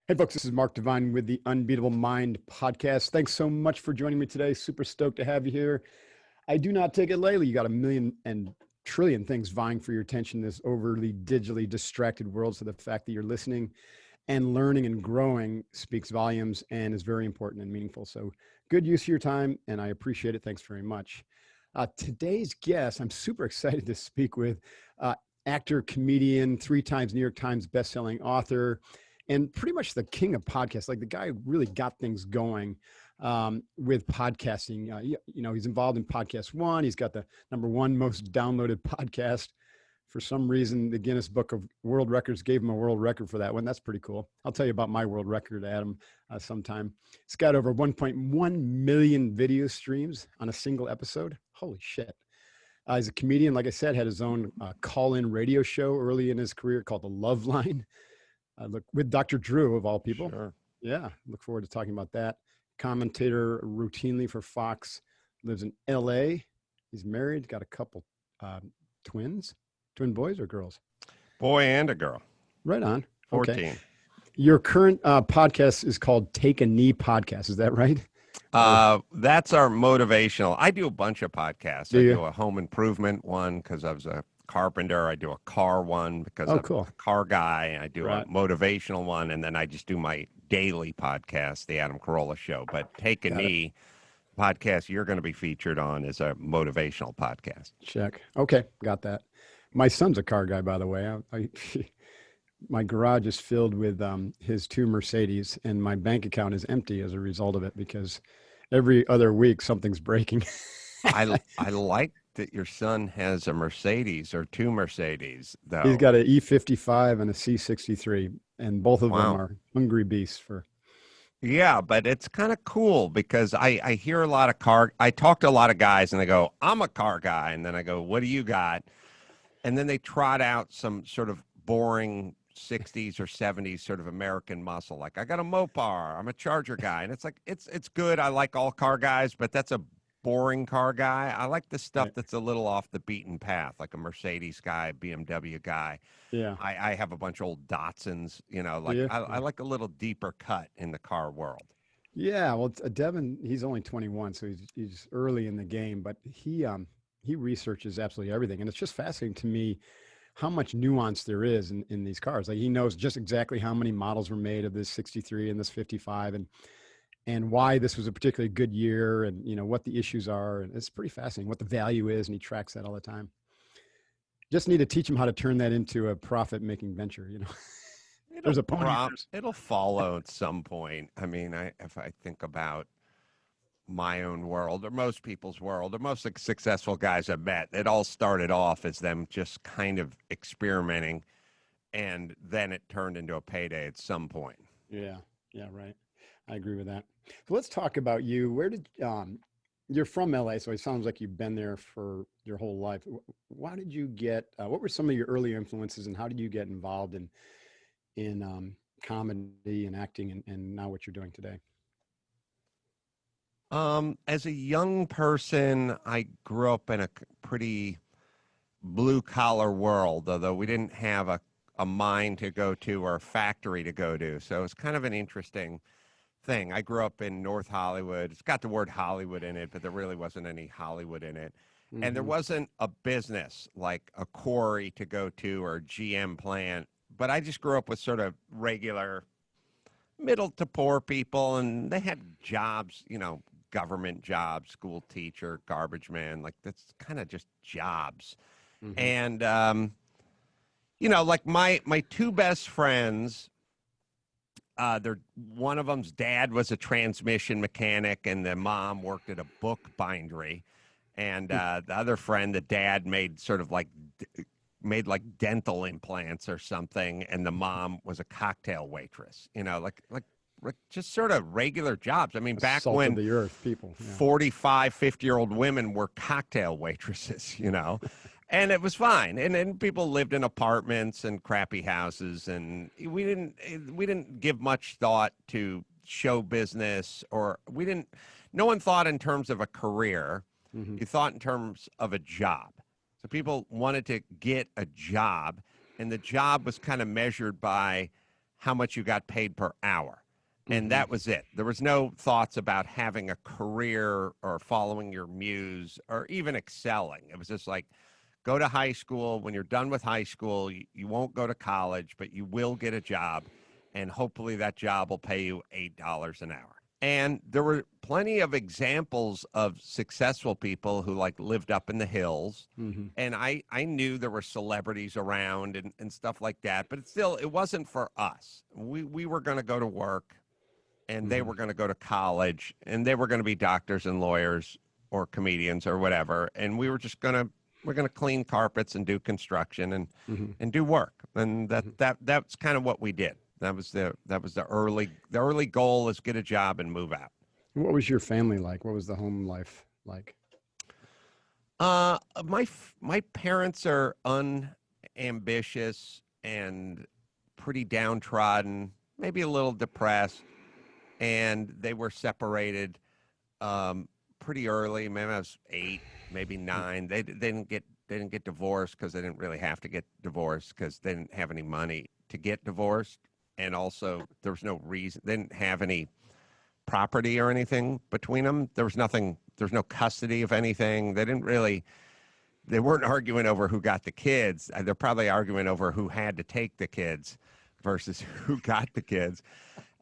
Hey, folks, this is Mark Devine with the Unbeatable Mind podcast. Thanks so much for joining me today. Super stoked to have you here. I do not take it lightly. You got a million and trillion things vying for your attention in this overly digitally distracted world. So the fact that you're listening and learning and growing speaks volumes and is very important and meaningful. So good use of your time, and I appreciate it. Thanks very much. Today's guest, I'm super excited to speak with actor, comedian, 3 times New York Times bestselling author, and pretty much the king of podcasts. Like the guy who really got things going with podcasting. He's involved in Podcast One. He's got the #1 most downloaded podcast. For some reason, the Guinness Book of World Records gave him a world record for that one. That's pretty cool. I'll tell you about my world record, Adam, sometime. It's got over 1.1 million video streams on a single episode. Holy shit. He's a comedian, like I said, had his own call-in radio show early in his career called The Love Line. Look with Dr. Drew, of all people. Sure. Yeah, look forward to talking about that. Commentator routinely for Fox, lives in LA. He's married, got a couple twin boys or girls? Boy and a girl. Right on. 14. Okay. Your current podcast is called Take a Knee Podcast. Is that right? That's our motivational. I do a bunch of podcasts. Do I you? do a home improvement one because I was a carpenter. I do a car one because I'm Cool. a car guy. I do Right. a motivational one, and then I just do my daily podcast, the Adam Carolla Show. But Take a Knee podcast you're going to be featured on is a motivational podcast. Check. Okay, got that. My son's a car guy, by the way. My garage is filled with his 2 Mercedes, and my bank account is empty as a result of it because every other week something's breaking. I like that your son has a Mercedes or 2 Mercedes, though. He's got an E55 and a C63, and both of them are hungry beasts for. Yeah, but it's kind of cool because I hear a lot of I talk to a lot of guys and they go, I'm a car guy. And then I go, what do you got? And then they trot out some sort of boring 60s or 70s sort of American muscle. Like, I got a Mopar, I'm a Charger guy. And it's like, it's good. I like all car guys, but that's a boring car guy. I like the stuff that's a little off the beaten path, like a Mercedes guy, BMW guy. Yeah. I have a bunch of old Datsuns, I like a little deeper cut in the car world. Yeah, well, Devin, he's only 21, so he's early in the game, but he researches absolutely everything, and it's just fascinating to me how much nuance there is in these cars. Like, he knows just exactly how many models were made of this 63 and this 55, and why this was a particularly good year, and what the issues are, and it's pretty fascinating what the value is, and he tracks that all the time. Just need to teach him how to turn that into a profit-making venture. There's a pony. It'll follow at some point. I mean, if I think about my own world or most people's world or most successful guys I've met, it all started off as them just kind of experimenting, and then it turned into a payday at some point. Yeah, right. I agree with that. So let's talk about you. Where did you're from LA, so it sounds like you've been there for your whole life. Why did you get? What were some of your early influences, and how did you get involved in comedy and acting, and now what you're doing today? As a young person, I grew up in a pretty blue collar world, although we didn't have a mine to go to or a factory to go to. So it's kind of an interesting thing. I grew up in North Hollywood. It's got the word Hollywood in it, but there really wasn't any Hollywood in it. Mm-hmm. And there wasn't a business like a quarry to go to or a GM plant. But I just grew up with sort of regular middle to poor people, and they had jobs, government jobs, school teacher, garbage man. Like, that's kind of just jobs. Mm-hmm. And, like my 2 best friends, one of them's dad was a transmission mechanic, and the mom worked at a book bindery. And the other friend, the dad made dental implants or something, and the mom was a cocktail waitress. Like just sort of regular jobs. I mean, back Salt when of the earth people, 45, 50-year-old women were cocktail waitresses, and it was fine. And then people lived in apartments and crappy houses, and we didn't give much thought to show business, or no one thought in terms of a career. Mm-hmm. You thought in terms of a job. So people wanted to get a job, and the job was kind of measured by how much you got paid per hour. And that was it. There was no thoughts about having a career or following your muse or even excelling. It was just like, go to high school. When you're done with high school, you won't go to college, but you will get a job. And hopefully that job will pay you $8 an hour. And there were plenty of examples of successful people who like lived up in the hills. And I knew there were celebrities around and stuff like that, but it wasn't for us. We were going to go to work, and they were going to go to college, and they were going to be doctors and lawyers or comedians or whatever. And we were just we're going to clean carpets and do construction and do work. And that's kind of what we did. That was the early goal, is get a job and move out. What was your family like? What was the home life like? My parents are unambitious and pretty downtrodden, maybe a little depressed, and they were separated pretty early. Maybe I was 8, maybe 9. They didn't get divorced because they didn't really have to get divorced because they didn't have any money to get divorced. And also, there was no reason. They didn't have any property or anything between them. There's no custody of anything. They weren't arguing over who got the kids. They're probably arguing over who had to take the kids versus who got the kids.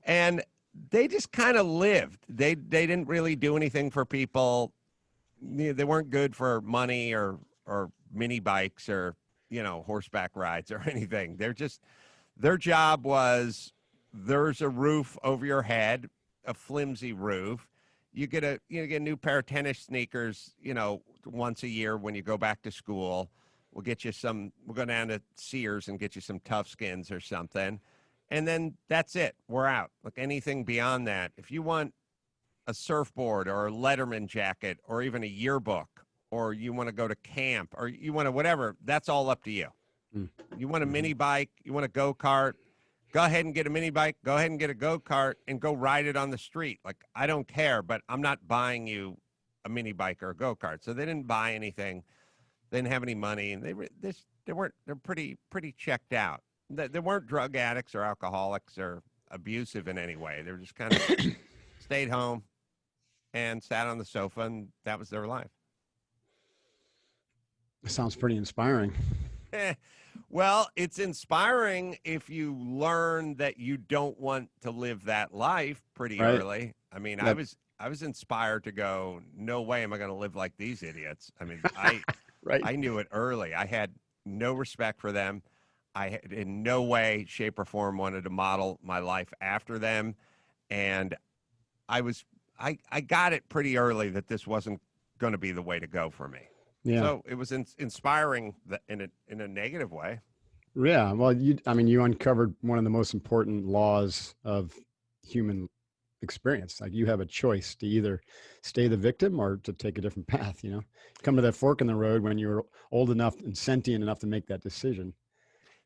And they just kind of lived. They didn't really do anything for people. They weren't good for money or mini bikes or, horseback rides or anything. Their job was, there's a roof over your head, a flimsy roof. You get a new pair of tennis sneakers, once a year when you go back to school. We'll go down to Sears and get you some Tough Skins or something. And then that's it. We're out. Like, anything beyond that, if you want a surfboard or a Letterman jacket or even a yearbook, or you want to go to camp, or you want to whatever, that's all up to you. You want a mini bike, you want a go-kart, go ahead and get a mini bike, go ahead and get a go-kart and go ride it on the street. Like, I don't care, but I'm not buying you a mini bike or a go-kart. So they didn't buy anything. They didn't have any money, and they're pretty checked out. They weren't drug addicts or alcoholics or abusive in any way. They were just kind of stayed home and sat on the sofa, and that was their life. Sounds pretty inspiring. Well, it's inspiring if you learn that you don't want to live that life pretty early. I mean, I was inspired to go, no way am I going to live like these idiots. I mean, I knew it early. I had no respect for them. I had in no way, shape, or form wanted to model my life after them. And I got it pretty early that this wasn't going to be the way to go for me. Yeah. So it was inspiring in a negative way. Yeah. Well, you uncovered one of the most important laws of human experience. Like, you have a choice to either stay the victim or to take a different path. Come to that fork in the road when you're old enough and sentient enough to make that decision.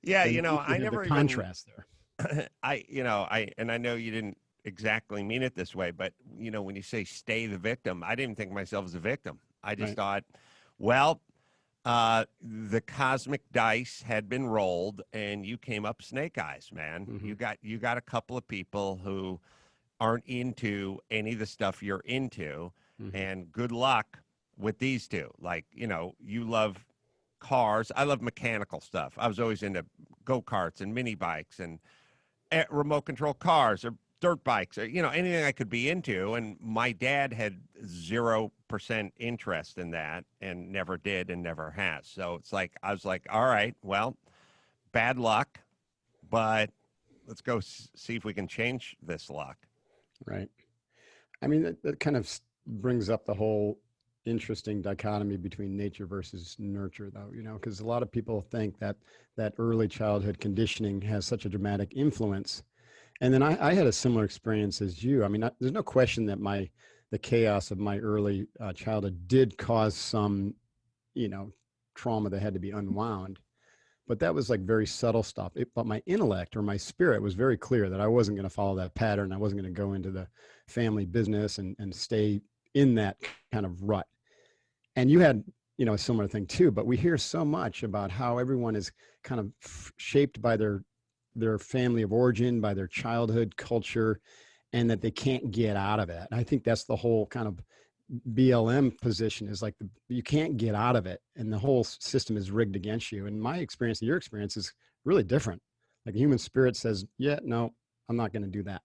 Yeah. And I never even contrast there. I know you didn't exactly mean it this way, but when you say stay the victim, I didn't think myself as a victim. I just thought, well, the cosmic dice had been rolled, and you came up snake eyes, man. You got a couple of people who aren't into any of the stuff you're into, and good luck with these two. Like, you love cars. I love mechanical stuff. I was always into go-karts and mini bikes and remote control cars or dirt bikes or, anything I could be into. And my dad had 0% interest in that and never did and never has. So it's like, I was like, all right, well, bad luck, but let's go see if we can change this luck. Right. I mean, that kind of brings up the whole interesting dichotomy between nature versus nurture, though, because a lot of people think that early childhood conditioning has such a dramatic influence. And then I had a similar experience as you. I mean, there's no question that the chaos of my early childhood did cause some, trauma that had to be unwound. But that was like very subtle stuff. But my intellect or my spirit was very clear that I wasn't going to follow that pattern. I wasn't going to go into the family business and stay in that kind of rut. And you had, a similar thing too. But we hear so much about how everyone is kind of shaped by their their family of origin, by their childhood culture, and that they can't get out of it. And I think that's the whole kind of BLM position, is like you can't get out of it, and the whole system is rigged against you. And my experience and your experience is really different. Like the human spirit says, yeah, no, I'm not going to do that.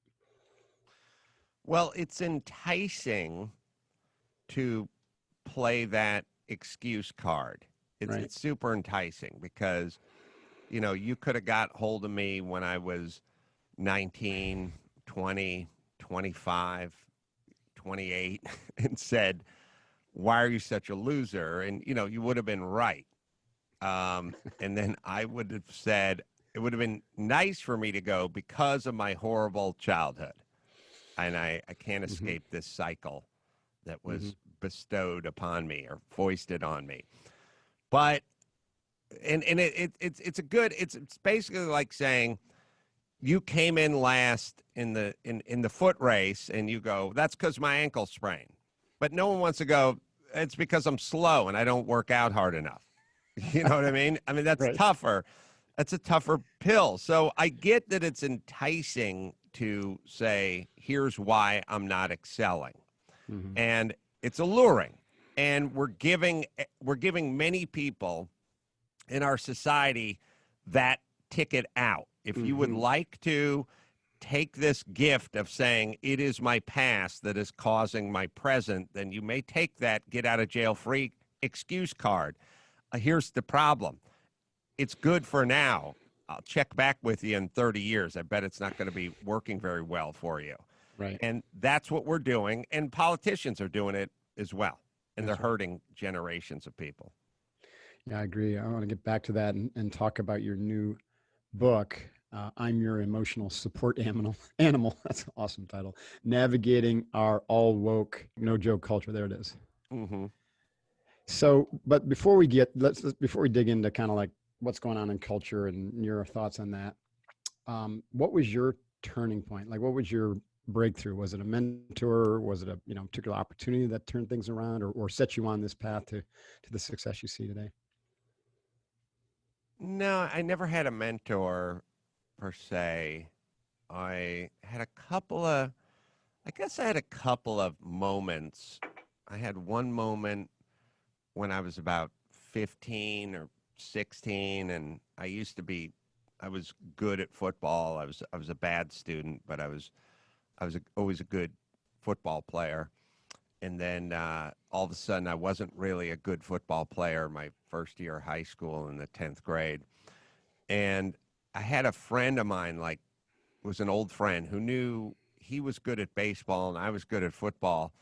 Well, it's enticing to play that excuse card. It's Right. it's super enticing because, you could have got hold of me when I was 19, 20, 25, 28 and said, "Why are you such a loser?" And you would have been right. And then I would have said, it would have been nice for me to go, because of my horrible childhood. And I can't Mm-hmm. escape this cycle that Mm-hmm. was bestowed upon me or foisted on me. But it's basically like saying you came in last in the foot race, and you go, that's because my ankle sprained. But no one wants to go, it's because I'm slow and I don't work out hard enough. You know what I mean? I mean, that's Right. tougher. That's a tougher pill. So I get that it's enticing to say, here's why I'm not excelling. Mm-hmm. And it's alluring. And we're giving many people in our society that ticket out. If you would Mm-hmm. like to take this gift of saying it is my past that is causing my present, then you may take that get out of jail free excuse card. Here's the problem. It's good for now. I'll check back with you in 30 years. I bet it's not going to be working very well for you. Right. And that's what we're doing. And politicians are doing it as well. And they're That's right. hurting generations of people. Yeah, I agree. I want to get back to that and talk about your new book. I'm Your Emotional Support Animal. Animal. That's an awesome title. Navigating Our All Woke No Joke Culture. There it is. Hmm. So, but before we get before we dig into kind of like what's going on in culture and your thoughts on that, what was your turning point? Like, what was your breakthrough? Was it a mentor? Was it a particular opportunity that turned things around, or set you on this path to the success you see today? No, I never had a mentor per se. I guess I had a couple of moments. I had one moment when I was about 15 or 16, and I was good at football. I was a bad student, but always a good football player. And then all of a sudden, I wasn't really a good football player my first year of high school in the 10th grade. And I had a friend of mine, like, was an old friend who knew he was good at baseball and I was good at football.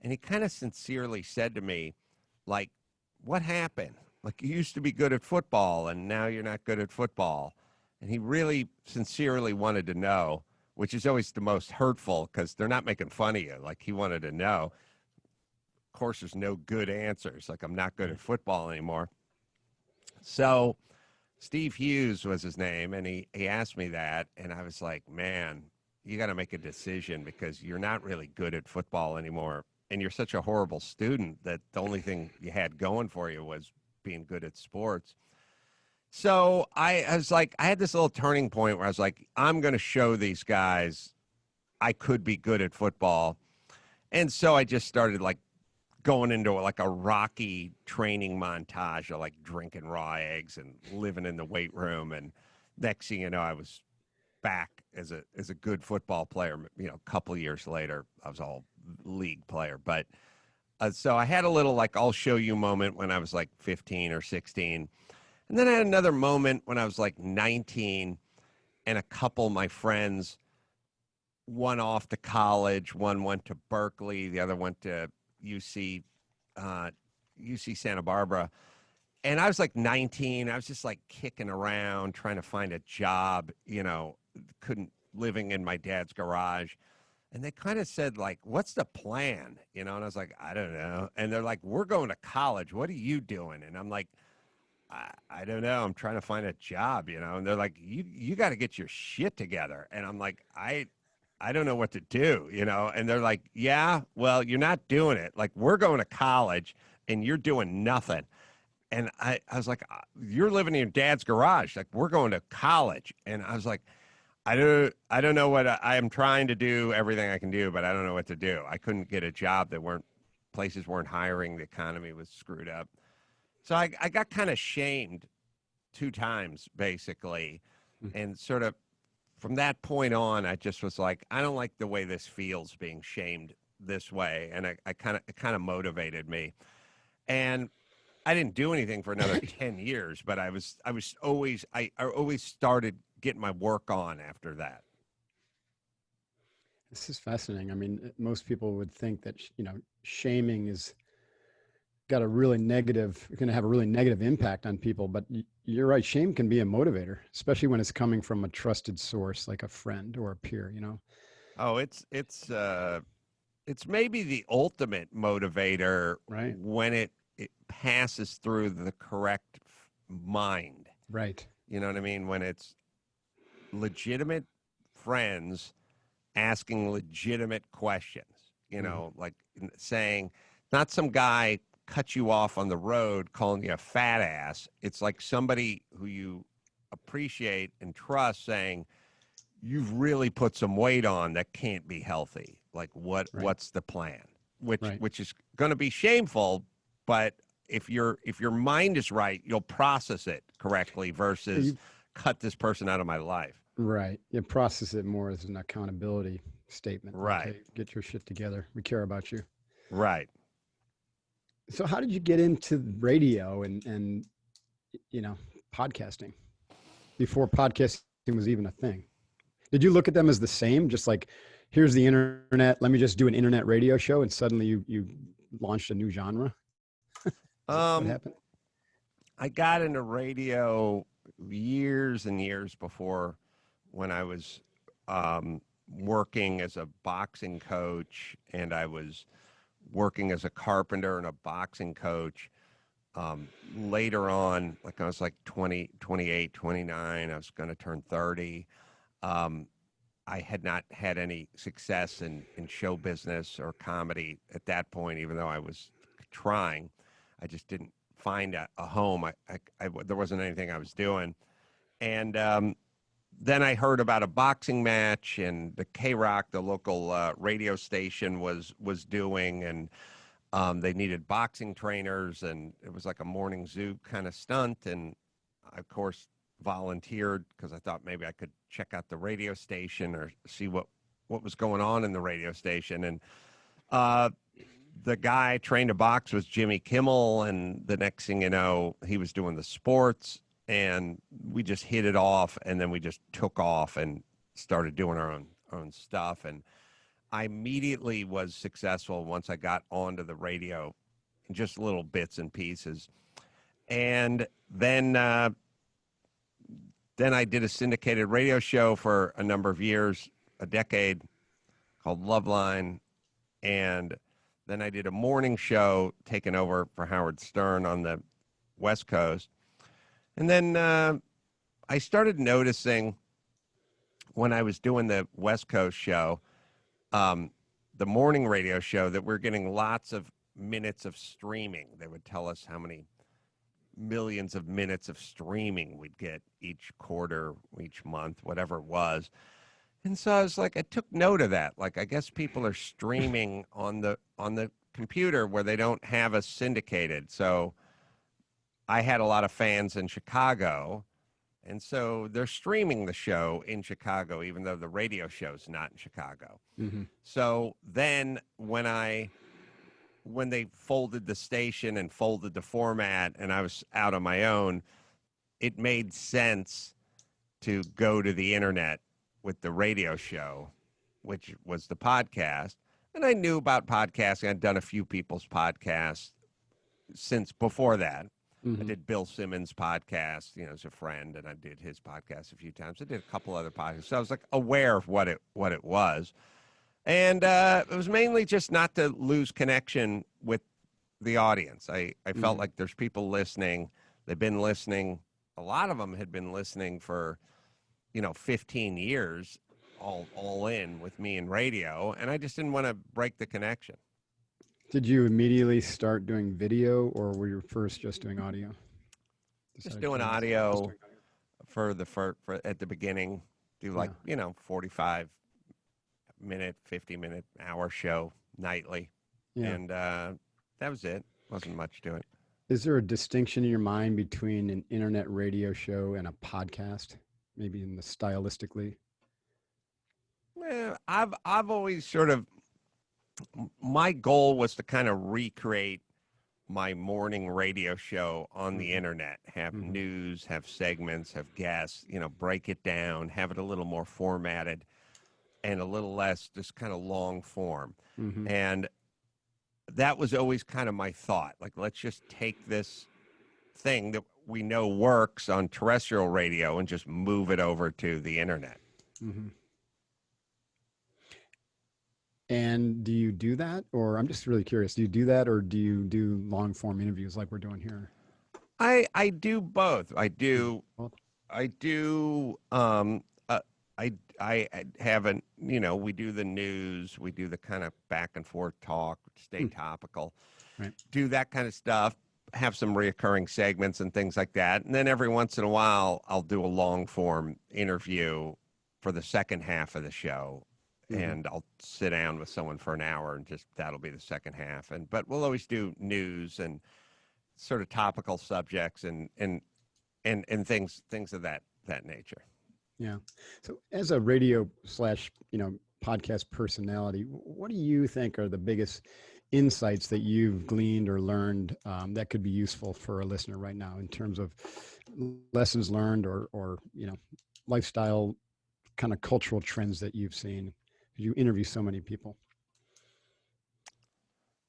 And he kind of sincerely said to me, like, what happened? Like, you used to be good at football and now you're not good at football. And he really sincerely wanted to know, which is always the most hurtful because they're not making fun of you. Like, he wanted to know. Of course, there's no good answers. Like, I'm not good Right. at football anymore. So Steve Hughes was his name, and he asked me that, and I was like, man, you got to make a decision because you're not really good at football anymore, and you're such a horrible student that the only thing you had going for you was being good at sports. So I was like, I had this little turning point where I was like, I'm going to show these guys I could be good at football. And so I just started like going into like a rocky training montage of like drinking raw eggs and living in the weight room. And next thing you know, I was back as a good football player. A couple years later, I was all league player. But so I had a little like I'll show you moment when I was like 15 or 16, and then I had another moment when I was like 19, and a couple of my friends, one off to college, one went to Berkeley, the other went to UC uh, UC Santa Barbara. And I was like 19. I was just like kicking around trying to find a job, couldn't living in my dad's garage. And they kind of said, like, what's the plan? And I was like, I don't know. And they're like, we're going to college. What are you doing? And I'm like, I don't know. I'm trying to find a job, And they're like, you got to get your shit together. And I'm like, I don't know what to do, And they're like, yeah, well, you're not doing it. Like, we're going to college and you're doing nothing. And I was like, you're living in your dad's garage. Like, we're going to college. And I was like, I don't know what I am trying to do everything I can do, but I don't know what to do. I couldn't get a job places weren't hiring. The economy was screwed up. So I got kind of shamed 2 times basically. And sort of from that point on, I just was like, I don't like the way this feels being shamed this way. And it kind of motivated me. And I didn't do anything for another 10 years, but I always started getting my work on after that. This is fascinating. I mean, most people would think that, shaming is got a really negative, going to have a really negative impact on people, but you're right. Shame can be a motivator, especially when it's coming from a trusted source, like a friend or a peer. Oh, it's maybe the ultimate motivator, Right. when it passes through the correct mind. Right. You know what I mean? When it's legitimate friends asking legitimate questions, like saying, not some guy cut you off on the road calling you a fat ass. It's like somebody who you appreciate and trust saying, you've really put some weight on that can't be healthy. Like, what's the plan? Which is going to be shameful, but if your mind is right, you'll process it correctly versus cut this person out of my life. Right. You process it more as an accountability statement. Right. Okay, get your shit together. We care about you. Right. So how did you get into radio and podcasting before podcasting was even a thing? Did you look at them as the same? Just like, here's the internet, let me just do an internet radio show, and suddenly you launched a new genre? What happened? I got into radio years and years before, when I was working as a boxing coach, and I was working as a carpenter and a boxing coach. Later on, like I was like 20, 28, 29, I was going to turn 30. I had not had any success in show business or comedy at that point, even though I was trying. I just didn't find a home. There wasn't anything I was doing. And then I heard about a boxing match, and the K-Rock, the local radio station, was doing, and they needed boxing trainers, and it was like a morning zoo kind of stunt. And I, of course, volunteered because I thought maybe I could check out the radio station or see what was going on in the radio station. And the guy trained to box was Jimmy Kimmel, and the next thing you know, he was doing the sports, and we just hit it off, and then we just took off and started doing our own stuff. And I immediately was successful once I got onto the radio, just little bits and pieces. And then I did a syndicated radio show for a number of years, a decade, called Loveline. And then I did a morning show taking over for Howard Stern on the West Coast. And then I started noticing, when I was doing the West Coast show, the morning radio show, that we're getting lots of minutes of streaming. They would tell us how many millions of minutes of streaming we'd get each quarter, each month, whatever it was. And so I was like, I took note of that. Like, I guess people are streaming on the computer where they don't have us syndicated. So I had a lot of fans in Chicago, and so they're streaming the show in Chicago, even though the radio show's not in Chicago. Mm-hmm. So then when they folded the station and folded the format, and I was out on my own, it made sense to go to the internet with the radio show, which was the podcast. And I knew about podcasting. I'd done a few people's podcasts since before that. Mm-hmm. I did Bill Simmons' podcast, as a friend, and I did his podcast a few times. I did a couple other podcasts. So I was like aware of what it was. And it was mainly just not to lose connection with the audience. I felt like there's people listening. They've been listening. A lot of them had been listening for, 15 years, all in with me in radio. And I just didn't want to break the connection. Did you immediately start doing video, or were you first just doing audio? Just decided to doing go with audio for at the beginning. Do yeah, 45-minute, 50-minute, hour show nightly, yeah. and that was it. Wasn't much to it. Is there a distinction in your mind between an internet radio show and a podcast? Maybe in the stylistically. I've always sort of my goal was to kind of recreate my morning radio show on the Hmm. internet, have Hmm. news, have segments, have guests, break it down, have it a little more formatted and a little less just kind of long form. Hmm. And that was always kind of my thought. Like, let's just take this thing that we know works on terrestrial radio and just move it over to the internet. Hmm. And do you do that, or I'm just really curious? Do you do that, or do you do long form interviews like we're doing here? I do both. I You do do both? I do. I haven't. We do the news. We do the kind of back and forth talk, stay Hmm. topical, Right. do that kind of stuff. Have some reoccurring segments and things like that. And then every once in a while, I'll do a long form interview for the second half of the show, Hmm. and I'll sit down with someone for an hour, and just that'll be the second half. But we'll always do news and sort of topical subjects and things of that nature. Yeah. So, as a radio slash, podcast personality, what do you think are the biggest insights that you've gleaned or learned that could be useful for a listener right now in terms of lessons learned or lifestyle kind of cultural trends that you've seen? You interview so many people.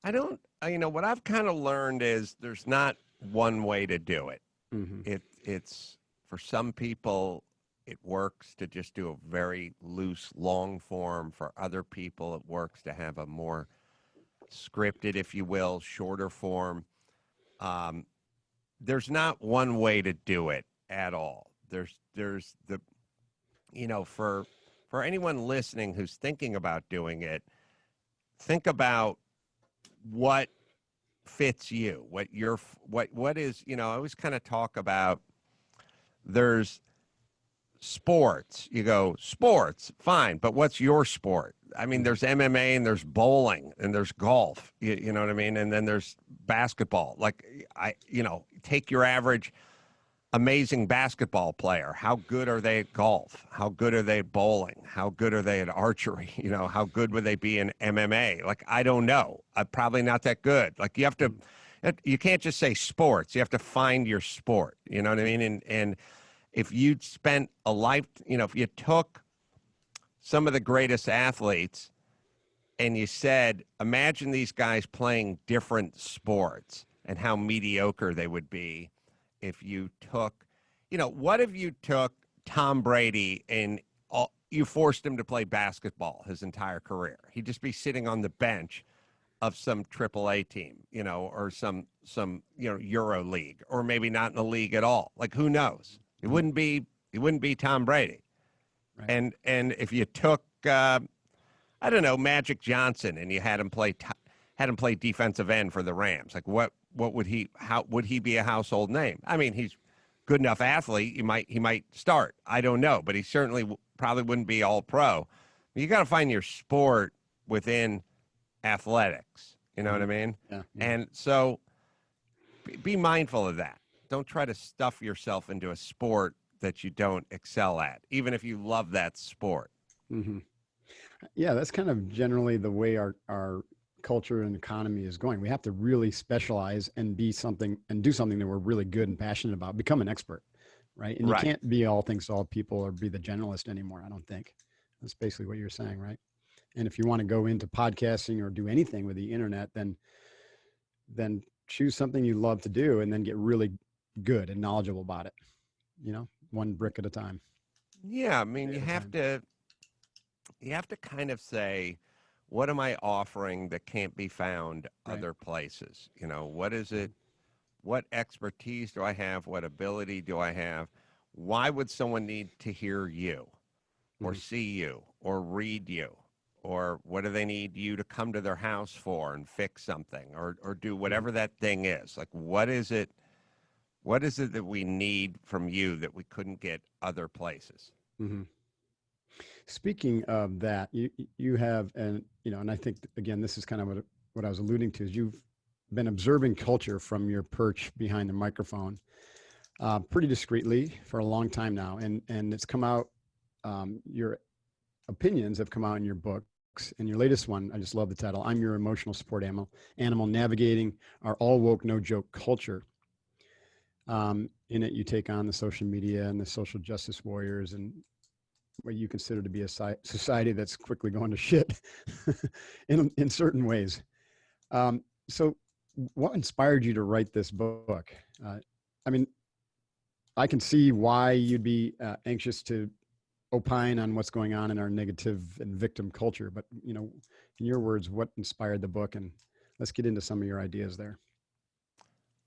I don't, what I've kind of learned is there's not one way to do it. Hmm. It's for some people, it works to just do a very loose, long form. For other people, it works to have a more scripted, if you will, shorter form. Um, there's not one way to do it at all. There's the, for anyone listening who's thinking about doing it, think about what fits you, what is, I always kind of talk about there's sports. You go, sports, fine, but what's your sport? I mean, Hmm. there's MMA and there's bowling and there's golf, you know what I mean? And then there's basketball. Like, take your average amazing basketball player. How good are they at golf? How good are they at bowling? How good are they at archery? How good would they be in MMA? Like, I don't know. I'm probably not that good. Like, you can't just say sports. You have to find your sport. You know what I mean? And if you'd spent a life, if you took some of the greatest athletes and you said, imagine these guys playing different sports and how mediocre they would be if you took, what if you took Tom Brady and you forced him to play basketball his entire career? He'd just be sitting on the bench of some AAA team, or some Euro league, or maybe not in the league at all. Like, who knows? He wouldn't be Tom Brady. Right. And if you took I don't know, Magic Johnson, and you had him play defensive end for the Rams, like how would he be a household name? I mean, he's good enough athlete. He might start. I don't know, but he certainly probably wouldn't be all pro. You got to find your sport within athletics. You know what I Hmm. mean? Yeah. Yeah. And so be mindful of that. Don't try to stuff yourself into a sport that you don't excel at, even if you love that sport. Hmm. Yeah, that's kind of generally the way our culture and economy is going. We have to really specialize and be something and do something that we're really good and passionate about. Become an expert, right? And you Right. can't be all things to all people or be the generalist anymore. I don't think that's basically what you're saying, right? And if you want to go into podcasting or do anything with the internet, then choose something you love to do and then get really good and knowledgeable about it. One brick at a time, Yeah, I mean, day at a time. you have to kind of say, what am I offering that can't be found Right. other places? What is it? What expertise do I have? What ability do I have? Why would someone need to hear you or Mm-hmm. see you or read you? Or what do they need you to come to their house for and fix something or do Mm-hmm. whatever that thing is? Like, what is it? What is it that we need from you that we couldn't get other places? Hmm. Speaking of that, you have, and and I think again, this is kind of what I was alluding to, is you've been observing culture from your perch behind the microphone, pretty discreetly for a long time now, and it's come out. Your opinions have come out in your books. And your latest one, I just love the title. I'm your emotional support animal navigating our all woke no joke culture. In it, you take on the social media and the social justice warriors and what you consider to be a society that's quickly going to shit in certain ways. So, what inspired you to write this book? I mean, I can see why you'd be anxious to opine on what's going on in our negative and victim culture, but in your words, what inspired the book? And let's get into some of your ideas there.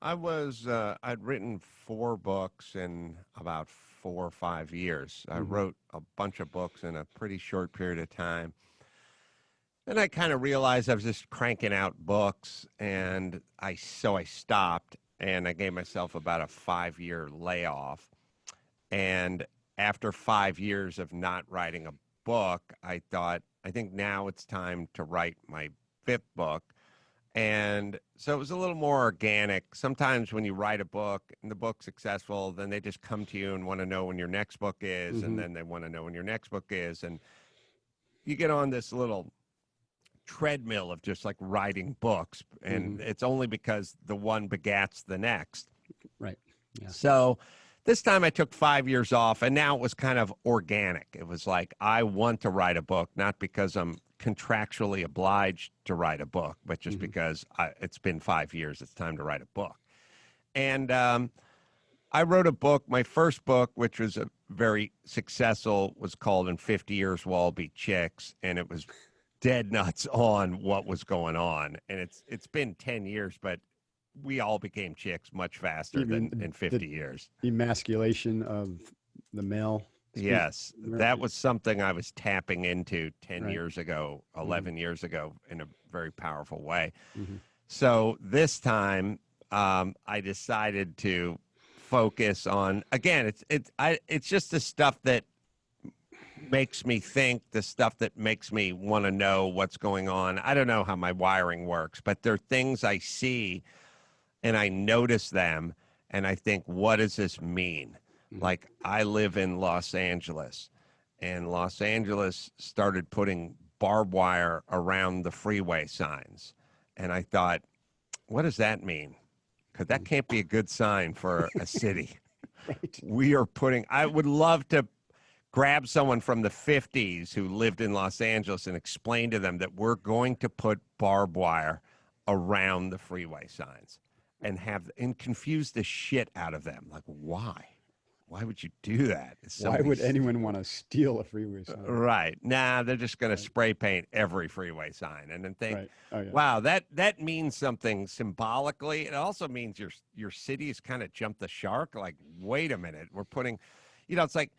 I'd written 4 books in about 4 or 5 years. I Mm-hmm. wrote a bunch of books in a pretty short period of time. And I kind of realized I was just cranking out books, and I stopped, and I gave myself about a 5-year layoff. And after 5 years of not writing a book, I thought, I think now it's time to write my 5th book. And so it was a little more organic. Sometimes when you write a book and the book's successful, then they just come to you and want to know when your next book is, and Mm-hmm. then they want to know when your next book is. And you get on this little treadmill of just like writing books, and Mm-hmm. it's only because the one begats the next. Right. Yeah. So this time I took 5 years off, and now it was kind of organic. It was like, I want to write a book, not because I'm contractually obliged to write a book, but just Mm-hmm. because it's been 5 years. It's time to write a book. And I wrote a book. My first book, which was a very successful, was called "In 50 Years We'll All Be Chicks," and it was dead nuts on what was going on. And it's been 10 years, but we all became chicks much faster You mean than in the 50 years. emasculation of the male species? Yes, that was something I was tapping into 10 Right. years ago, Mm-hmm. 11 years ago in a very powerful way. Mm-hmm. So this time, I decided to focus on, again, it's just the stuff that makes me think, the stuff that makes me want to know what's going on. I don't know how my wiring works, but there are things I see and I notice them and I think, what does this mean? Mm-hmm. Like, I live in Los Angeles, and Los Angeles started putting barbed wire around the freeway signs. And I thought, what does that mean? Because that can't be a good sign for a city. Right. I would love to grab someone from the 50s who lived in Los Angeles and explain to them that we're going to put barbed wire around the freeway signs and confuse the shit out of them. Like, why? Why would you do that? Why would anyone want to steal a freeway sign? Right. Nah, they're just going to Right. spray paint every freeway sign and then think, Right. Oh yeah. wow, that means something symbolically. It also means your city has kind of jumped the shark. Like, wait a minute, we're putting, it's like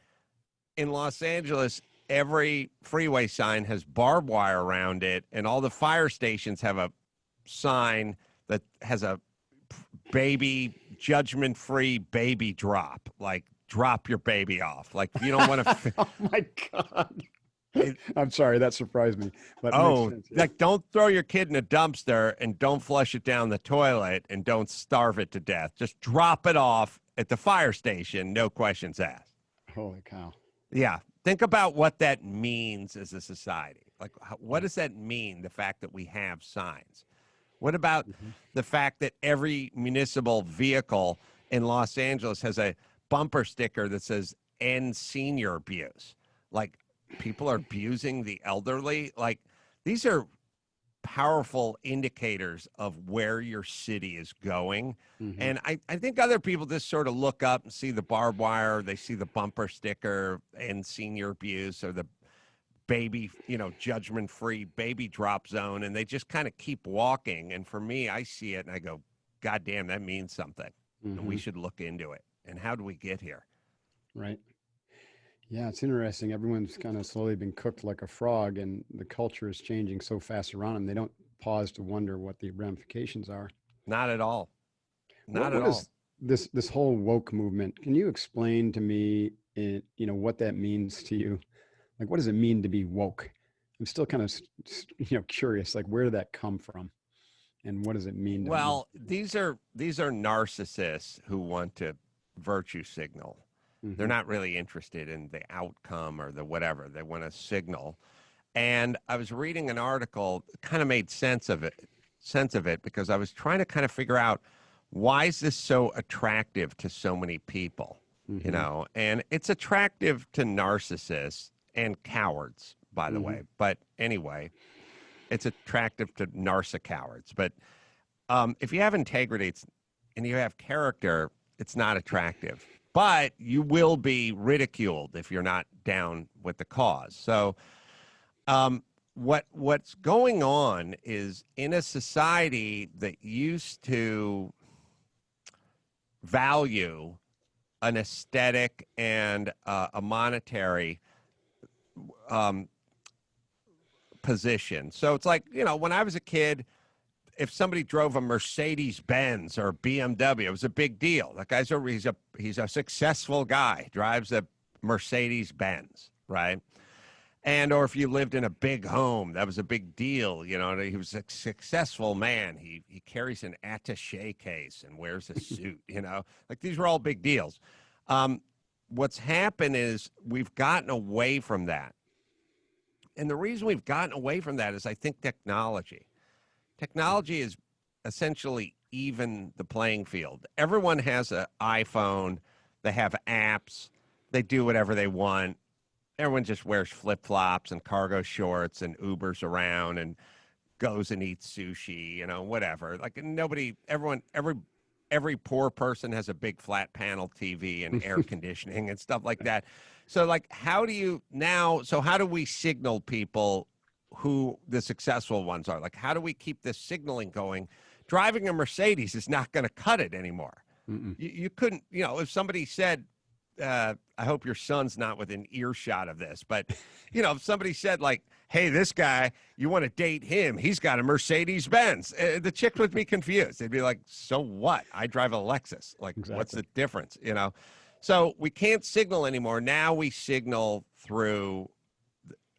in Los Angeles, every freeway sign has barbed wire around it, and all the fire stations have a sign that has a baby judgment-free baby drop, like, drop your baby off. Like, if you don't want to. Oh my God. I'm sorry, that surprised me, but it makes Oh, sense. Yeah. like, don't throw your kid in a dumpster and don't flush it down the toilet and don't starve it to death. Just drop it off at the fire station, no questions asked. Holy cow. Yeah. Think about what that means as a society. Like, what does that mean, the fact that we have signs? What about Mm-hmm. the fact that every municipal vehicle in Los Angeles has a bumper sticker that says "End Senior Abuse"? Like, people are abusing the elderly. Like, these are powerful indicators of where your city is going. Mm-hmm. And I think other people just sort of look up and see the barbed wire, they see the bumper sticker and senior abuse, or the baby, judgment free baby drop zone, and they just kind of keep walking. And for me, I see it and I go, God damn, that means something. And we Mm-hmm. should look into it. And how do we get here? Right. Yeah, it's interesting. Everyone's kind of slowly been cooked like a frog, and the culture is changing so fast around them. They don't pause to wonder what the ramifications are. Not at all. What Not at what is all. this whole woke movement, can you explain to me, what that means to you? Like, what does it mean to be woke? I'm still kind of, curious, like, where did that come from? And what does it mean to Well, be these woke? are these are narcissists who want to virtue signal. They're Hmm. not really interested in the outcome or the whatever. They want to signal. And I was reading an article, kind of made sense of it because I was trying to kind of figure out why is this so attractive to so many people, Hmm. And it's attractive to narcissists and cowards, by the Hmm. way. But anyway, it's attractive to narcissist cowards. But if you have integrity and you have character, it's not attractive. But you will be ridiculed if you're not down with the cause. So what's going on is in a society that used to value an aesthetic and a monetary um, position. So it's like, when I was a kid, if somebody drove a Mercedes Benz or BMW, it was a big deal. That guy's he's a successful guy, drives a Mercedes Benz, right? And or if you lived in a big home, that was a big deal. He was a successful man. He carries an attaché case and wears a suit. Like these were all big deals. Um, what's happened is we've gotten away from that, and the reason we've gotten away from that is I think technology. Technology is essentially even the playing field. Everyone has an iPhone. They have apps. They do whatever they want. Everyone just wears flip-flops and cargo shorts and Ubers around and goes and eats sushi, whatever. Like every poor person has a big flat panel TV and air conditioning and stuff like that. So like how do we signal people who the successful ones are? Like how do we keep this signaling going? Driving a Mercedes is not going to cut it anymore. Mm-mm. You couldn't, if somebody said, I hope your son's not within earshot of this, but if somebody said like, "Hey, this guy, you want to date him? He's got a Mercedes Benz," the chick would be confused. They'd be like, "So what? I drive a Lexus. Like, what's Exactly. the difference?" So we can't signal anymore. Now we signal through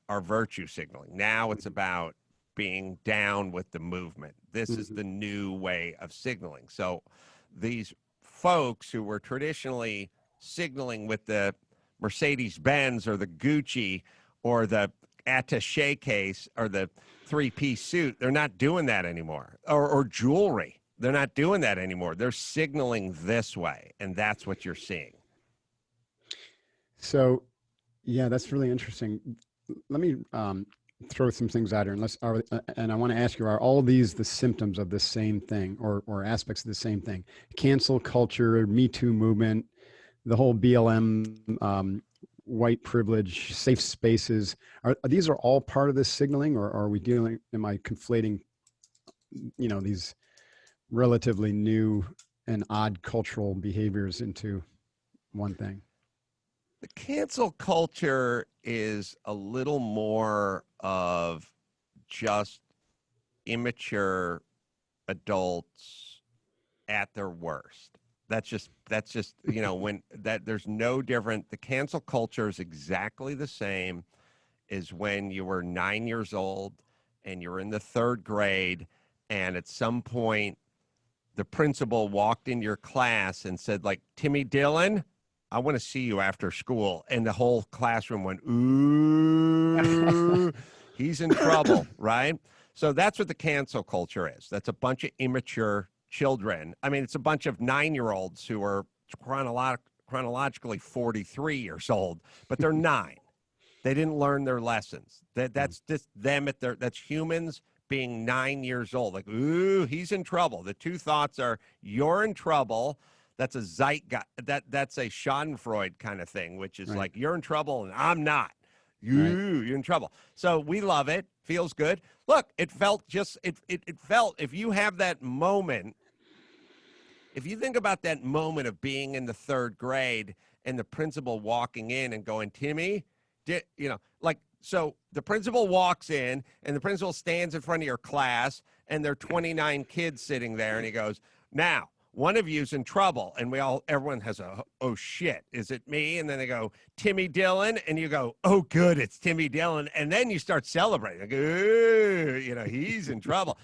our virtue signaling. Now it's about being down with the movement. This is Hmm. the new way of signaling. So these folks who were traditionally signaling with the Mercedes Benz or the Gucci or the attaché case or the three-piece suit, they're not doing that anymore. Or jewelry. They're not doing that anymore. They're signaling this way, and that's what you're seeing. So, yeah, that's really interesting. Let me throw some things out here, and I want to ask you: are all these the symptoms of the same thing, or aspects of the same thing? Cancel culture, Me Too movement, the whole BLM, white privilege, safe spaces. Are these are all part of this signaling, or are we dealing? Am I conflating, these relatively new and odd cultural behaviors into one thing? The cancel culture is a little more of just immature adults at their worst. That's just when that there's no different. The cancel culture is exactly the same as when you were 9 years old and you're in the third grade, and at some point the principal walked in your class and said, like, "Timmy Dillon, I want to see you after school." And the whole classroom went, "Ooh, he's in trouble," right? So that's what the cancel culture is. That's a bunch of immature children. I mean, it's a bunch of 9-year-olds who are chronologically 43 years old, but they're 9. They didn't learn their lessons. That's just them that's humans being 9 years old. Like, ooh, he's in trouble. The two thoughts are, you're in trouble. That's a zeitgeist. That's a Schadenfreude kind of thing, which is Right. like, you're in trouble and I'm not. Right. You're in trouble. So we love it. Feels good. Look, it felt it felt, if you have that moment, if you think about that moment of being in the third grade and the principal walking in and going, "Timmy, like, so the principal walks in and the principal stands in front of your class and there are 29 kids sitting there and he goes, "Now, one of you's in trouble. And everyone has oh shit, is it me? And then they go, Timmy Dillon. And you go, oh, good, it's Timmy Dillon. And then you start celebrating. Like, ooh, he's in trouble.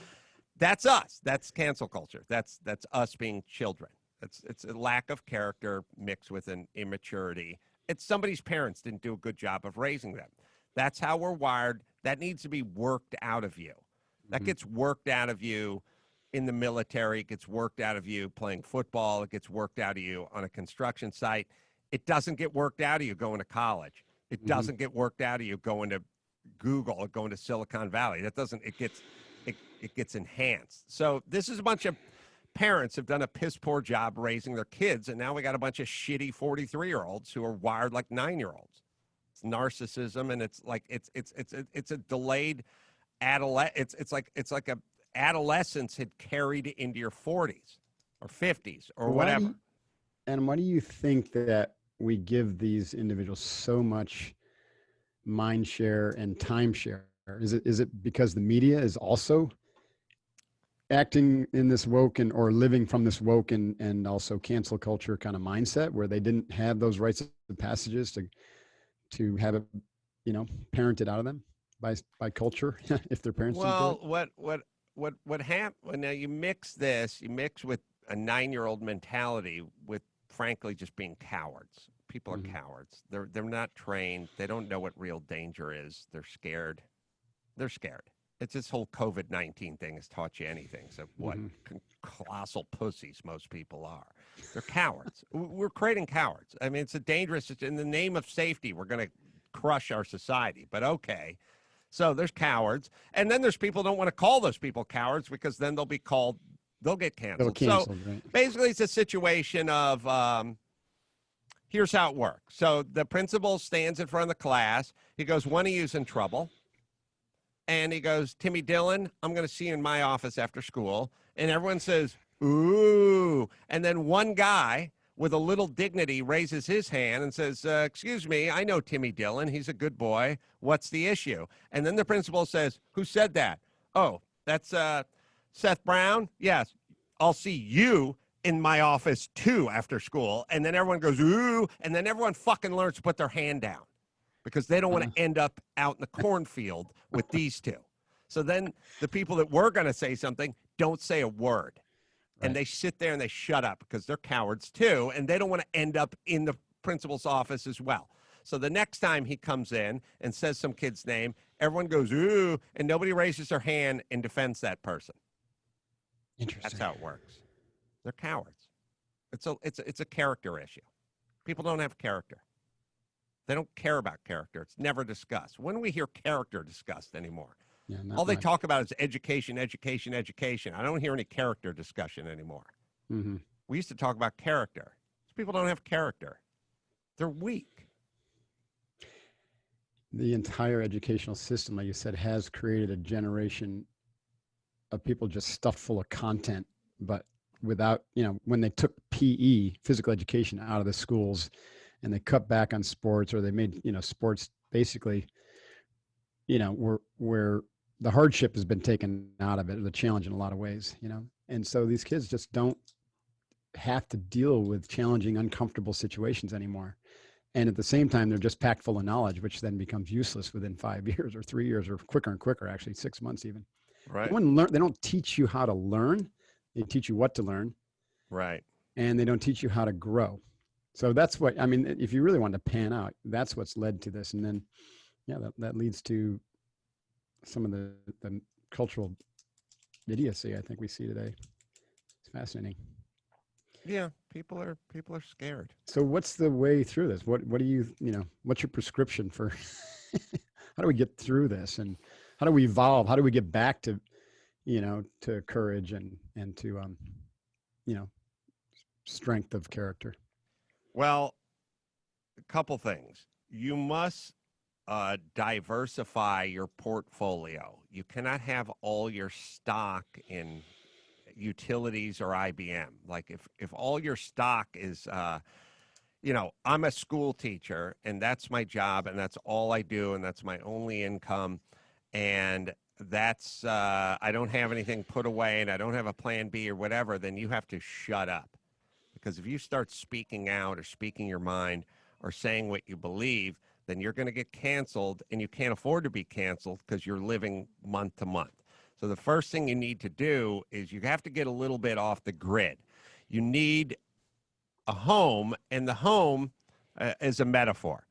That's us. That's cancel culture. That's us being children. It's a lack of character mixed with an immaturity. It's somebody's parents didn't do a good job of raising them. That's how we're wired. That needs to be worked out of you. That gets worked out of you in the military. It gets worked out of you playing football. It gets worked out of you on a construction site. It doesn't get worked out of you going to college. It doesn't get worked out of you going to Google or going to Silicon Valley. It gets enhanced. So this is a bunch of parents have done a piss poor job raising their kids, and now we got a bunch of shitty 43-year-olds who are wired like 9-year-olds. It's narcissism, and it's a delayed it's like a adolescence had carried into your 40s or 50s or whatever. Why do you think that we give these individuals so much mind share and time share? Is it because the media is also acting in this woke or living from this woke and also cancel culture kind of mindset where they didn't have those rites of passages to have it, parented out of them by culture if their parents didn't do it? What happened now, you mix with a 9-year-old mentality with frankly just being cowards. People are cowards. They're not trained. They don't know what real danger is. They're scared. It's this whole COVID-19 thing has taught you anything. So what colossal pussies most people are. They're cowards. We're creating cowards. I mean, it's in the name of safety, we're going to crush our society. But okay. So there's cowards. And then there's people who don't want to call those people cowards because then they'll get canceled. Right? Basically it's a situation of, here's how it works. So the principal stands in front of the class. He goes, one of you's in trouble. And he goes, Timmy Dillon, I'm going to see you in my office after school. And everyone says, ooh. And then one guy with a little dignity raises his hand and says, excuse me, I know Timmy Dillon. He's a good boy. What's the issue? And then the principal says, who said that? Oh, that's Seth Brown? Yes, I'll see you in my office too after school. And then everyone goes, ooh. And then everyone fucking learns to put their hand down, because they don't want to end up out in the cornfield with these two. So then the people that were going to say something don't say a word. Right. And they sit there and they shut up because they're cowards too, and they don't want to end up in the principal's office as well. So the next time he comes in and says some kid's name, everyone goes, ooh, and nobody raises their hand and defends that person. Interesting. That's how it works. They're cowards. It's a character issue. People don't have character. They don't care about character. It's never discussed. When do we hear character discussed anymore? Yeah, all they talk about is education, education, education. I don't hear any character discussion anymore. We used to talk about character. People don't have character. They're weak. The entire educational system, like you said, has created a generation of people just stuffed full of content, but without, when they took PE, physical education, out of the schools, and they cut back on sports, or they made, sports basically, where the hardship has been taken out of it, or the challenge in a lot of ways, and so these kids just don't have to deal with challenging, uncomfortable situations anymore. And at the same time, they're just packed full of knowledge, which then becomes useless within 5 years or 3 years, or quicker and quicker, actually 6 months even. Right. They don't teach you how to learn. They teach you what to learn. Right. And they don't teach you how to grow. So that's what, if you really want to pan out, that's what's led to this. And then, that leads to some of the cultural idiocy I think we see today. It's fascinating. Yeah, people are scared. So what's the way through this? What do you, what's your prescription for how do we get through this, and how do we evolve? How do we get back to, to courage and to, strength of character? Well, a couple things. You must diversify your portfolio. You cannot have all your stock in utilities or IBM. Like if all your stock is, I'm a school teacher and that's my job and that's all I do and that's my only income, and that's I don't have anything put away and I don't have a plan B or whatever, then you have to shut up. Because if you start speaking out or speaking your mind or saying what you believe, then you're going to get canceled, and you can't afford to be canceled because you're living month to month. So the first thing you need to do is you have to get a little bit off the grid. You need a home, and the home is a metaphor.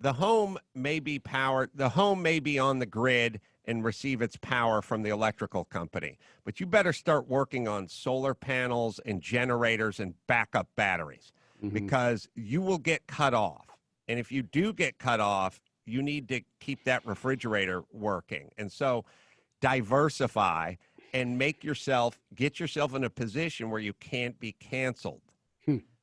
The home may be powered, the home may be on the grid and receive its power from the electrical company, but you better start working on solar panels and generators and backup batteries, because you will get cut off. And if you do get cut off, you need to keep that refrigerator working. And so diversify and get yourself in a position where you can't be canceled.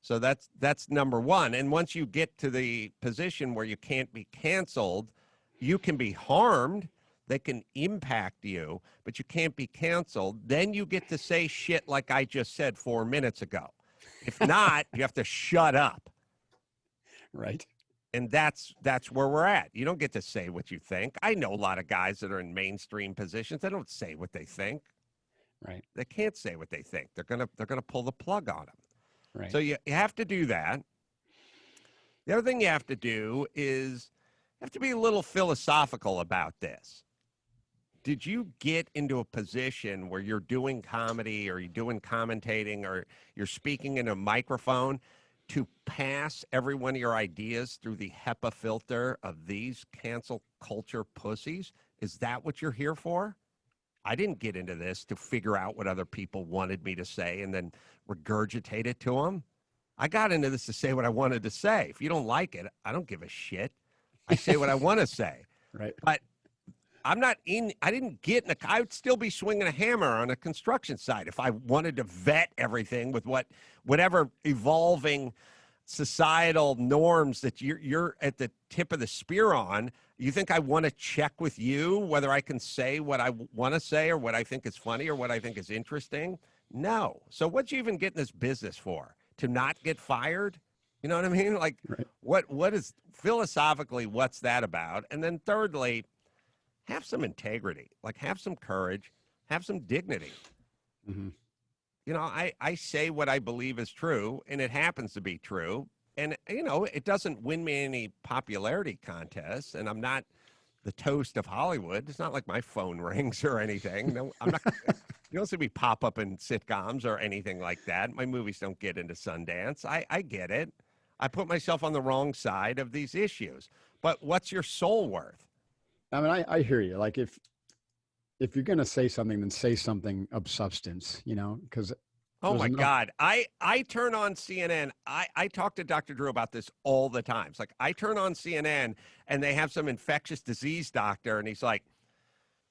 So that's number one. And once you get to the position where you can't be canceled, you can be harmed. They can impact you, but you can't be canceled. Then you get to say shit like I just said 4 minutes ago. If not, you have to shut up. Right. And that's where we're at. You don't get to say what you think. I know a lot of guys that are in mainstream positions. They don't say what they think. Right. They can't say what they think. They're gonna pull the plug on them. Right. So you have to do that. The other thing you have to do is you have to be a little philosophical about this. Did you get into a position where you're doing comedy or you're doing commentating or you're speaking in a microphone to pass every one of your ideas through the HEPA filter of these cancel culture pussies? Is that what you're here for? I didn't get into this to figure out what other people wanted me to say and then regurgitate it to them. I got into this to say what I wanted to say. If you don't like it, I don't give a shit. I say what I want to say. Right. But I didn't get in I would still be swinging a hammer on a construction site if I wanted to vet everything with whatever evolving societal norms that you're at the tip of the spear on. You think I want to check with you whether I can say what I want to say or what I think is funny or what I think is interesting? No. So what you even get in this business for? To not get fired? You know what I mean? Like, Right. what is philosophically, what's that about? And then thirdly, have some integrity, like have some courage, have some dignity. You know, I say what I believe is true, and it happens to be true. And, you know, it doesn't win me any popularity contests, and I'm not the toast of Hollywood. It's not like my phone rings or anything. No, I'm not. You don't see me pop up in sitcoms or anything like that. My movies don't get into Sundance. I get it. I put myself on the wrong side of these issues. But what's your soul worth? I mean, I hear you. Like if you're going to say something, then say something of substance, you know, because. Oh my God. I turn on CNN. I talk to Dr. Drew about this all the time. It's like I turn on CNN and they have some infectious disease doctor and he's like,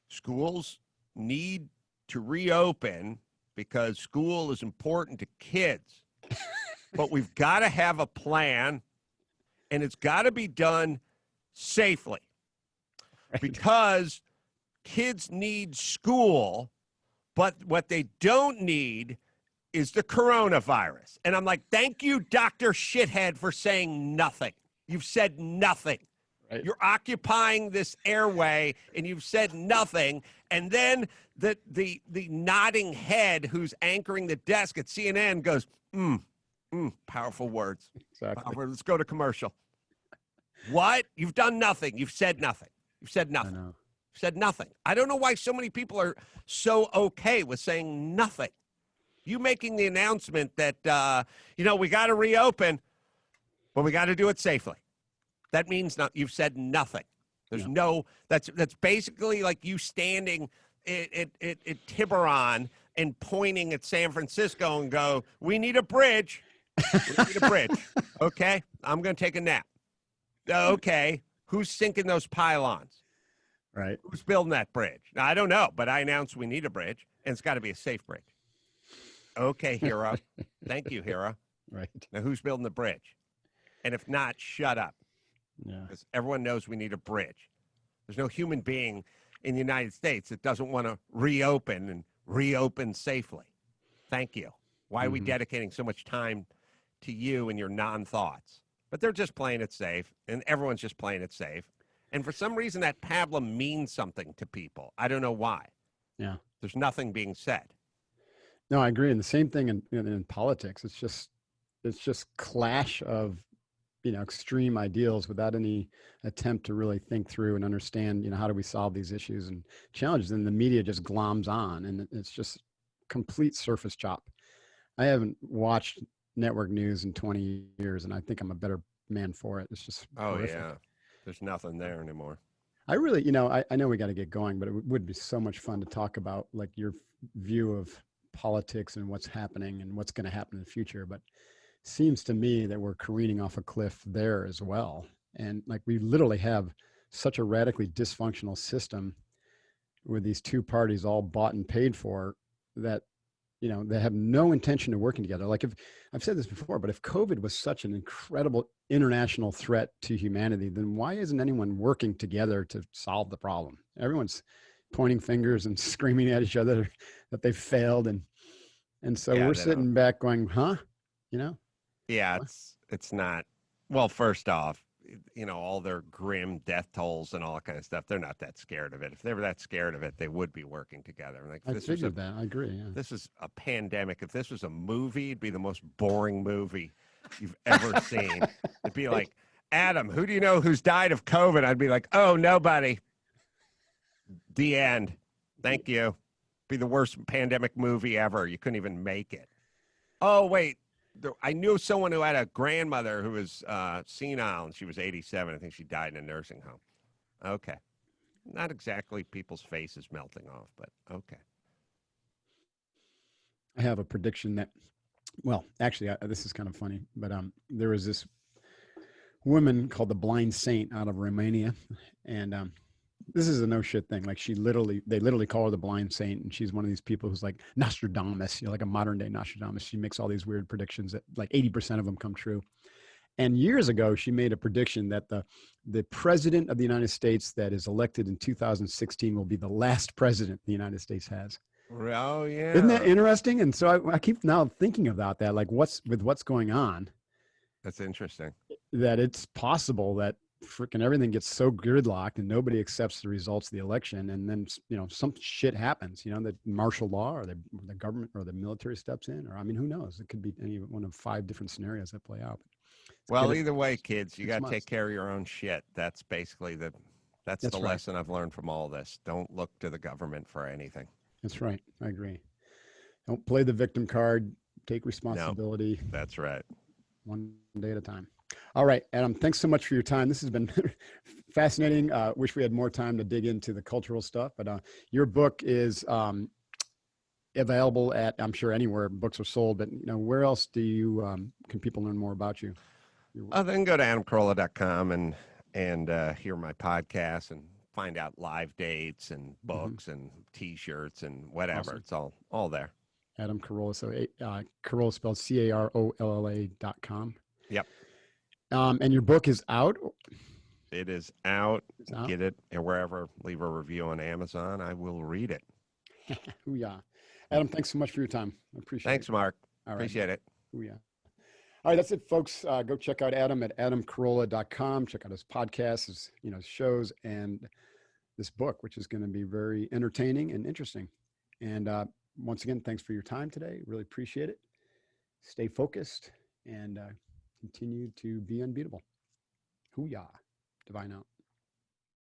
schools need to reopen because school is important to kids. But we've got to have a plan and it's got to be done safely. Right. Because kids need school, but what they don't need is the coronavirus. And I'm like, thank you, Dr. Shithead, for saying nothing. You've said nothing. Right. You're occupying this airway and you've said nothing. And then the nodding head who's anchoring the desk at CNN goes, powerful words. Exactly. Powerful. Let's go to commercial. What? You've done nothing. You've said nothing. You've said nothing. I know. You've said nothing. I don't know why so many people are so okay with saying nothing. You making the announcement that, we got to reopen, but we got to do it safely. That means you've said nothing. There's that's basically like you standing at Tiburon and pointing at San Francisco and go, we need a bridge. We need a bridge. Okay, I'm going to take a nap. Okay, who's sinking those pylons? Right. Who's building that bridge? Now, I don't know, but I announced we need a bridge, and it's got to be a safe bridge. Okay, hero. Thank you, hero. Right. Now, who's building the bridge? And if not, shut up. Yeah. Because everyone knows we need a bridge. There's no human being in the United States that doesn't want to reopen safely. Thank you. Why are we dedicating so much time to you and your non-thoughts? But they're just playing it safe, and everyone's just playing it safe. And for some reason, that pablum means something to people. I don't know why. Yeah. There's nothing being said. No, I agree. And the same thing in politics. It's just clash of, extreme ideals without any attempt to really think through and understand, how do we solve these issues and challenges. And the media just gloms on, and it's just complete surface chop. I haven't watched network news in 20 years, and I think I'm a better man for it. It's just horrific. Yeah. There's nothing there anymore. I really, I know we got to get going, but it would be so much fun to talk about like your view of politics and what's happening and what's going to happen in the future. But seems to me that we're careening off a cliff there as well. And like we literally have such a radically dysfunctional system with these two parties all bought and paid for that, they have no intention of working together. Like if I've said this before, but if COVID was such an incredible international threat to humanity, then why isn't anyone working together to solve the problem? Everyone's pointing fingers and screaming at each other that they failed. And so we're sitting back going, huh? Yeah, it's not. Well, first off, all their grim death tolls and all that kind of stuff, they're not that scared of it. If they were that scared of it, they would be working together. Like, I figured that. I agree. Yeah. This is a pandemic. If this was a movie, it'd be the most boring movie you've ever seen. It'd be like, Adam, who do you know who's died of COVID? I'd be like, oh, nobody. The end. Thank you. Be the worst pandemic movie ever. You couldn't even make it. Oh, wait. I knew someone who had a grandmother who was senile, and she was 87. I think she died in a nursing home. Okay. Not exactly people's faces melting off, but okay. I have a prediction that, well, actually, this is kind of funny, but there was this woman called the Blind Saint out of Romania, and this is a no shit thing. Like they literally call her the Blind Saint, and she's one of these people who's like Nostradamus, like a modern day Nostradamus. She makes all these weird predictions that like 80% of them come true. And years ago, she made a prediction that the president of the United States that is elected in 2016 will be the last president the United States has. Oh yeah, isn't that interesting? And so I keep now thinking about that, like what's going on. That's interesting. That it's possible that freaking everything gets so gridlocked and nobody accepts the results of the election, and then some shit happens. The martial law or the government or the military steps in, or I mean, who knows? It could be any one of 5 different scenarios that play out. Well, either way, kids, you got to take care of your own shit. That's basically the lesson I've learned from all this. Don't look to the government for anything. That's right. I agree. Don't play the victim card. Take responsibility. No, that's right. One day at a time. All right, Adam, thanks so much for your time. This has been fascinating. Wish we had more time to dig into the cultural stuff, but your book is available at, I'm sure, anywhere books are sold, but where else can people learn more about you? Then go to adamcarolla.com and hear my podcast and find out live dates and books and T-shirts and whatever. Awesome. It's all there. Adam Carolla. So Carolla spelled CAROLLA.com. Yep. And your book is out? It is out. Get it wherever. Leave a review on Amazon. I will read it. Ooh-yah. Adam, thanks so much for your time. I appreciate it. Thanks, Mark. Appreciate it. Ooh-yah. All right, that's it, folks. Go check out Adam at adamcarolla.com. Check out his podcasts, his shows, and this book, which is going to be very entertaining and interesting. And once again, thanks for your time today. Really appreciate it. Stay focused and continue to be unbeatable. Hoo-yah. Divine out.